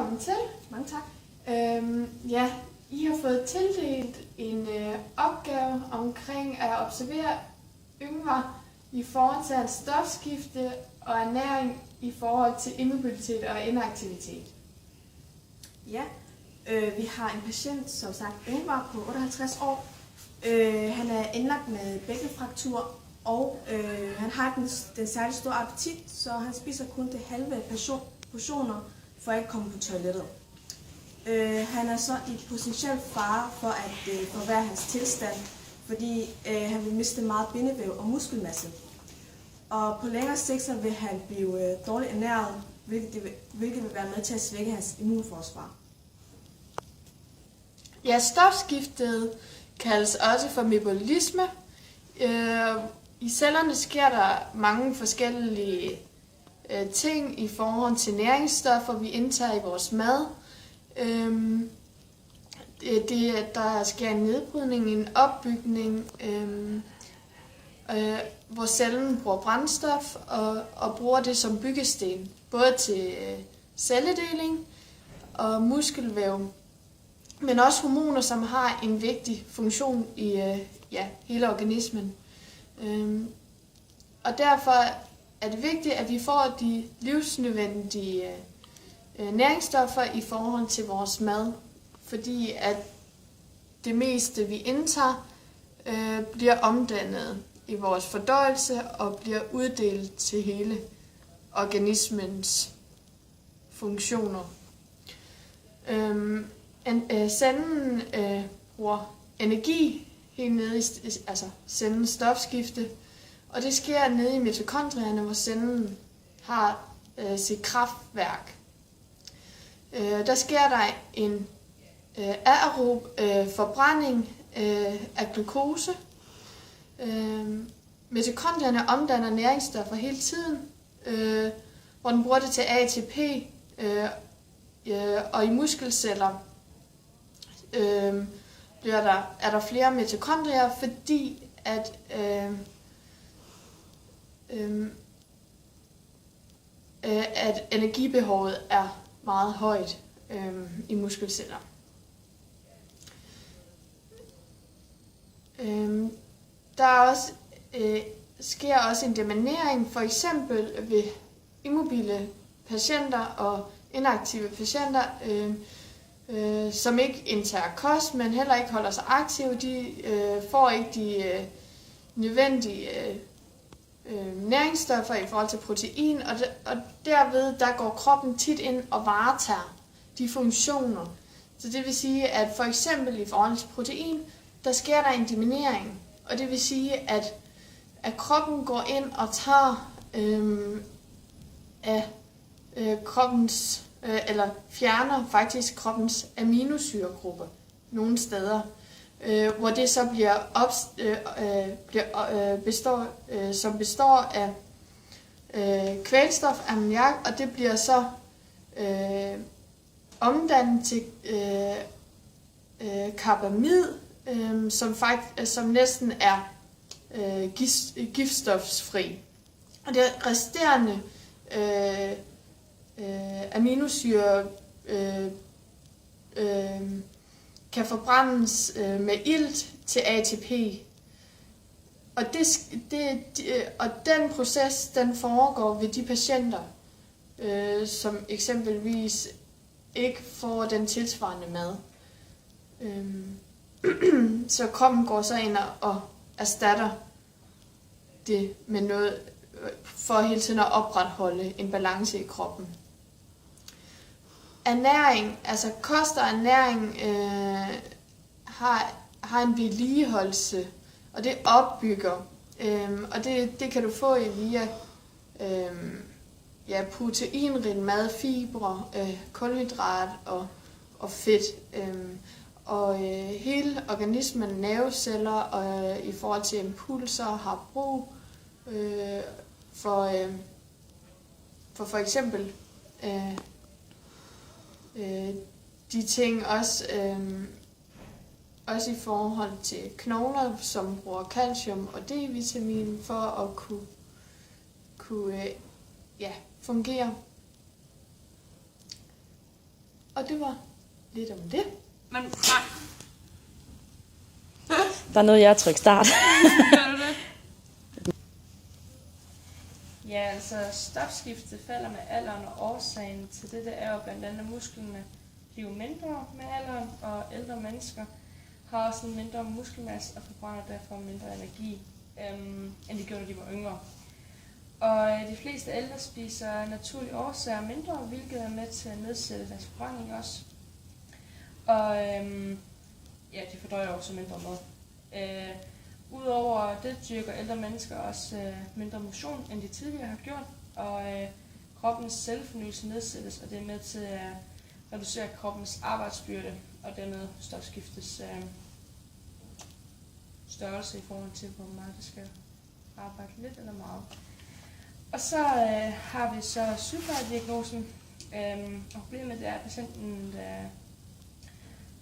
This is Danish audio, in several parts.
velkommen til. Mange tak. Ja, I har fået tildelt en opgave omkring at observere yngre i forhold til stofskifte og ernæring i forhold til immobilitet og inaktivitet. Ja, vi har en patient, som sagt Yngvar på 58 år. Han er indlagt med bækkenfraktur, og han har ikke den særlig store appetit, så han spiser kun det halve portioner for at ikke komme på toilettet. Han er så i potentiel fare for at forværre hans tilstand, fordi han vil miste meget bindevæv og muskelmasse. Og på længere sigt så vil han blive dårligt ernæret, hvilket vil være med til at svække hans immunforsvar. Ja, stofskiftet kaldes også for metabolisme. I cellerne sker der mange forskellige ting i forhold til næringsstoffer, vi indtager i vores mad. Der sker en nedbrydning, en opbygning, hvor cellen bruger brændstof og bruger det som byggesten, både til celledeling og muskelvæv, men også hormoner, som har en vigtig funktion i hele organismen. Og derfor er det vigtigt, at vi får de livsnødvendige næringsstoffer i forhold til vores mad, fordi at det meste, vi indtager, bliver omdannet i vores fordøjelse og bliver uddelt til hele organismens funktioner. Cellen bruger energi helt nede i cellens stofskifte, og det sker nede i mitokondrierne, hvor cellen har sit kraftværk. Der sker der en aerob forbrænding af glukose. Mitokondrierne omdanner næringsstoffer hele tiden, hvor den bruger det til ATP, og i muskelceller er der flere mitokondrier, fordi at energibehovet er meget højt i muskelceller. Der er også, sker også en deminering, for eksempel ved immobile patienter og inaktive patienter, som ikke indtager kost, men heller ikke holder sig aktive. De får ikke de nødvendige næringsstoffer i forhold til protein, og derved der går kroppen tit ind og varetager de funktioner. Så det vil sige, at for eksempel i forhold til protein, der sker der en diminering, og det vil sige, at kroppen går ind og tager kroppens eller fjerner faktisk kroppens aminosyregrupper nogle steder, hvor det så består af kvælstof, ammoniak, og det bliver så omdannet til karbamid, som næsten er giftstofsfri. Og det resterende aminosyre kan forbrændes med ilt til ATP. Og den proces, den foregår ved de patienter, som eksempelvis ikke får den tilsvarende mad. Så kroppen går så ind og erstatter det med noget, for hele tiden at opretholde en balance i kroppen. Ernæring, altså kost og ernæring, har en vedligeholdelse, og det opbygger. Og det kan du få via proteinrig mad, fibre, kulhydrat og fedt. Og hele organismen, nerveceller og i forhold til impulser har brug for eksempel de ting også i forhold til knogler, som bruger calcium og D-vitamin for at kunne fungere. Og det var lidt om det. Men Der er noget, jeg har trykt start. gør du det? Ja, altså stofskiftet falder med alderen, og årsagen til det er jo blandt andet, at musklerne bliver mindre med alderen, og ældre mennesker har også en mindre muskelmasse og forbrænder derfor mindre energi, end de gjorde, når de var yngre. Og de fleste ældre spiser af naturlige årsager mindre, hvilket er med til at nedsætte deres forbrænding også. Og ja, de fordøjer også mindre mad. Udover det dyrker ældre mennesker også mindre motion, end de tidligere har gjort, og kroppens selvfornyelse nedsættes, og det er med til at reducere kroppens arbejdsbyrde, og dermed stofskiftes størrelse i forhold til, hvor meget det skal arbejde lidt eller meget. Og så har vi så sygeplejediagnosen, og problemet er, at patienten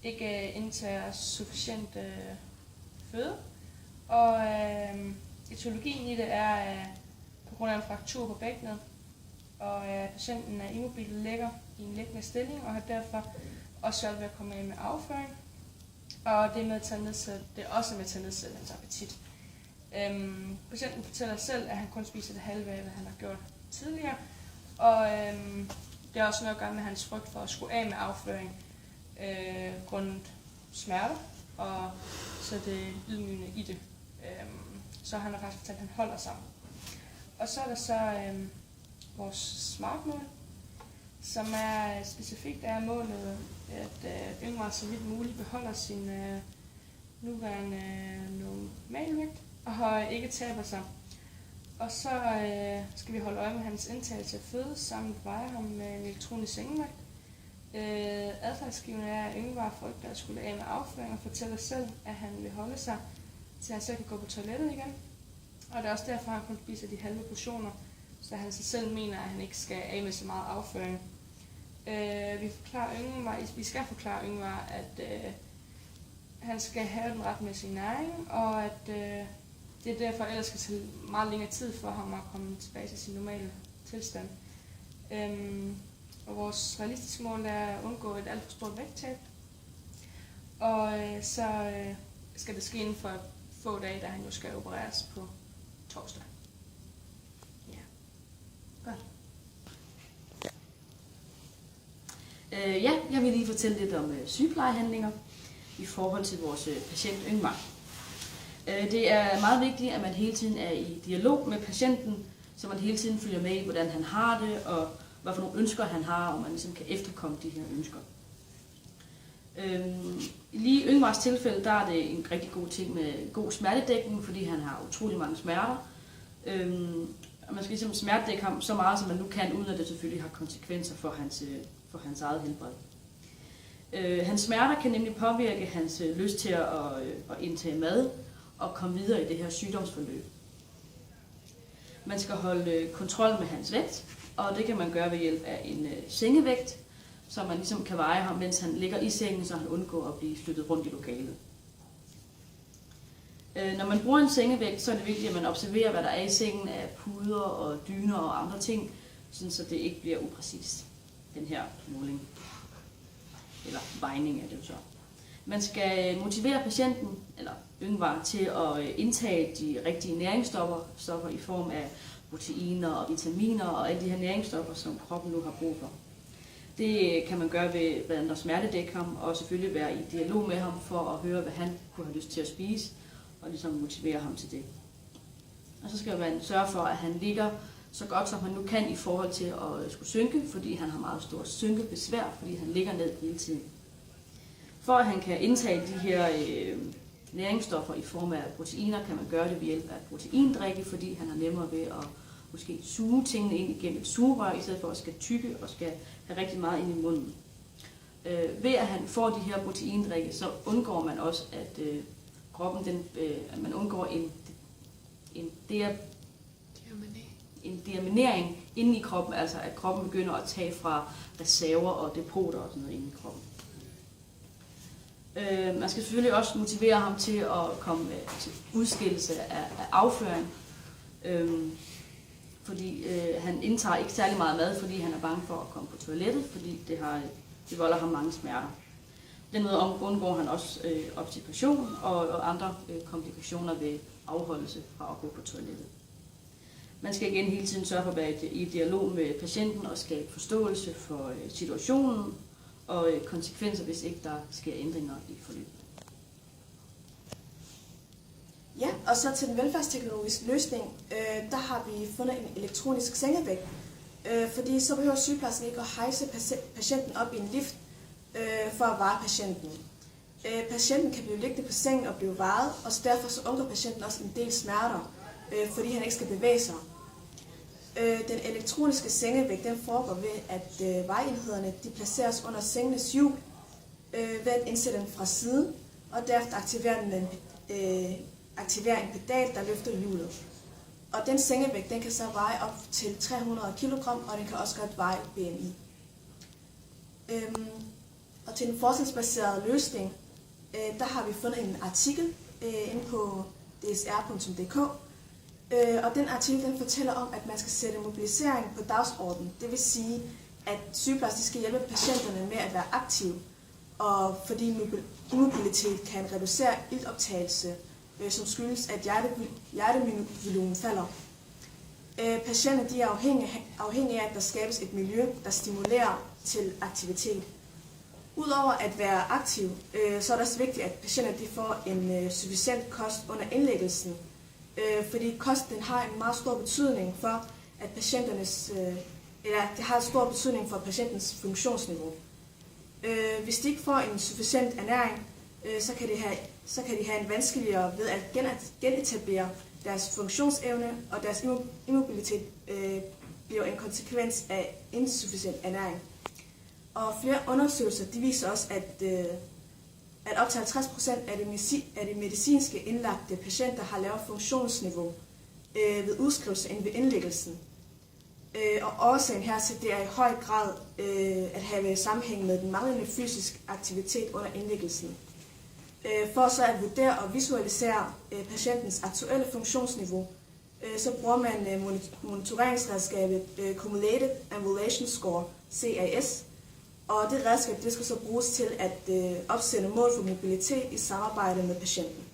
ikke indtager sufficient føde. Og etiologien i det er på grund af en fraktur på bækkenet, og patienten er immobil ligger i en liggende stilling og har derfor også svært ved at komme af med afføring. Og det er også med til at nedsætte hans appetit. Patienten fortæller selv, at han kun spiser det halve af, hvad han har gjort tidligere. Og det er også noget at gøre med hans frygt for at skulle af med afføring grundet smerte, og så det ydmygende i det. Så han har faktisk fortalt, at han holder sig. Og så er der så vores smartmål, som er specifikt er målet, at yngre så vidt muligt beholder sin nuværende normalvægt og ikke taber sig. Og så skal vi holde øje med hans indtagelse af føde, samt veje ham med en elektronisk sengevægt. Adfærdsgivende er, at Yngvar frygter at skulle af med afføring og fortæller selv, at han vil holde sig, til han selv kan gå på toilettet igen. Og det er også derfor, at han kun spiser de halve portioner, så han sig selv mener, at han ikke skal af med så meget afføring. Vi skal forklare Yngvar, at han skal have den retmæssige næring, og at det er derfor, ellers skal tage meget længere tid for ham at komme tilbage til sin normale tilstand. Og vores realistiske mål er at undgå et alt for stort vægttab. Og så skal det ske inden for få dage, da han jo skal opereres på torsdag. Ja. Godt. Ja, jeg vil lige fortælle lidt om sygeplejehandlinger i forhold til vores patient Yngvar. Det er meget vigtigt, at man hele tiden er i dialog med patienten, så man hele tiden følger med i, hvordan han har det, og hvad for nogle ønsker han har, og man ligesom kan efterkomme de her ønsker. Lige i Yngvars tilfælde, der er det en rigtig god ting med god smertedækning, fordi han har utrolig mange smerter. Og man skal ligesom smertedække ham så meget, som man nu kan, uden at det selvfølgelig har konsekvenser for hans eget helbred. Hans smerter kan nemlig påvirke hans lyst til at indtage mad og komme videre i det her sygdomsforløb. Man skal holde kontrol med hans vægt, og det kan man gøre ved hjælp af en sengevægt, så man ligesom kan veje ham, mens han ligger i sengen, så han undgår at blive flyttet rundt i lokalet. Når man bruger en sengevægt, så er det vigtigt, at man observerer, hvad der er i sengen af puder og dyner og andre ting, så det ikke bliver upræcist, den her måling. Eller vejning er det jo så. Man skal motivere patienten, eller Yngvar, til at indtage de rigtige næringsstoffer i form af proteiner og vitaminer og alle de her næringsstoffer, som kroppen nu har brug for. Det kan man gøre ved blandt andet at smertedække ham, og selvfølgelig være i dialog med ham for at høre, hvad han kunne have lyst til at spise, og ligesom motivere ham til det. Og så skal man sørge for, at han ligger så godt, som han nu kan i forhold til at skulle synke, fordi han har meget stort synkebesvær, fordi han ligger ned hele tiden. For at han kan indtage de her næringsstoffer i form af proteiner, kan man gøre det ved hjælp af proteindrikke, fordi han har nemmere ved at måske suge tingene ind igennem et sugerør, i stedet for at skal tygge og skal have rigtig meget ind i munden. Ved at han får de her proteindrikke, så undgår man også, at kroppen at man undgår en deaminering inde i kroppen, altså at kroppen begynder at tage fra reserver og depoter og sådan noget inde i kroppen. Man skal selvfølgelig også motivere ham til at komme til udskillelse af afføring, fordi han indtager ikke særlig meget mad, fordi han er bange for at komme på toilettet, fordi det har Det volder ham mange smerter. På den måde undgår han også obstipation og andre komplikationer ved afholdelse fra at gå på toilettet. Man skal igen hele tiden sørge for at være i dialog med patienten og skabe forståelse for situationen og konsekvenser, hvis ikke der sker ændringer i forløbet. Ja, og så til den velfærdsteknologiske løsning, der har vi fundet en elektronisk sengevægt, fordi så behøver sygeplejersken ikke at hejse patienten op i en lift for at veje patienten. Patienten kan blive liggende på sengen og blive vejet, og så derfor så undgår patienten også en del smerter, fordi han ikke skal bevæge sig. Den elektroniske sengevægt den foregår ved, at vejeenhederne de placeres under sengenes hjul ved at indsætte den fra siden, og derefter aktivere en pedal, der løfter hjulet. Og den sengevægt den kan så veje op til 300 kg, og den kan også godt veje BMI. Og til den forskningsbaserede løsning, der har vi fundet en artikel inde på dsr.dk, og den artikel den fortæller om, at man skal sætte mobilisering på dagsordenen. Det vil sige, at sygeplejersker skal hjælpe patienterne med at være aktive, og fordi immobilitet kan reducere iltoptagelse, som skyldes, at hjertevolumen falder. Patienter de er afhængige af, at der skabes et miljø, der stimulerer til aktivitet. Udover at være aktiv, så er det også vigtigt, at patienter de får en sufficient kost under indlæggelsen, fordi kosten har en meget stor betydning for, at det har en stor betydning for patientens funktionsniveau. Hvis de ikke får en sufficient ernæring, så kan de have en vanskeligere ved at genetablere deres funktionsevne, og deres immobilitet bliver en konsekvens af insufficient ernæring. Og flere undersøgelser de viser også, at op til 50% af de medicinske indlagte patienter har lavere funktionsniveau ved udskrivelse end ved indlæggelsen. Og årsagen hertil det er i høj grad at have sammenhæng med den manglende fysisk aktivitet under indlæggelsen. For så at vurdere og visualisere patientens aktuelle funktionsniveau, så bruger man monitoreringsredskabet Cumulated Ambulation Score, CAS, og det redskab det skal så bruges til at opsætte mål for mobilitet i samarbejde med patienten.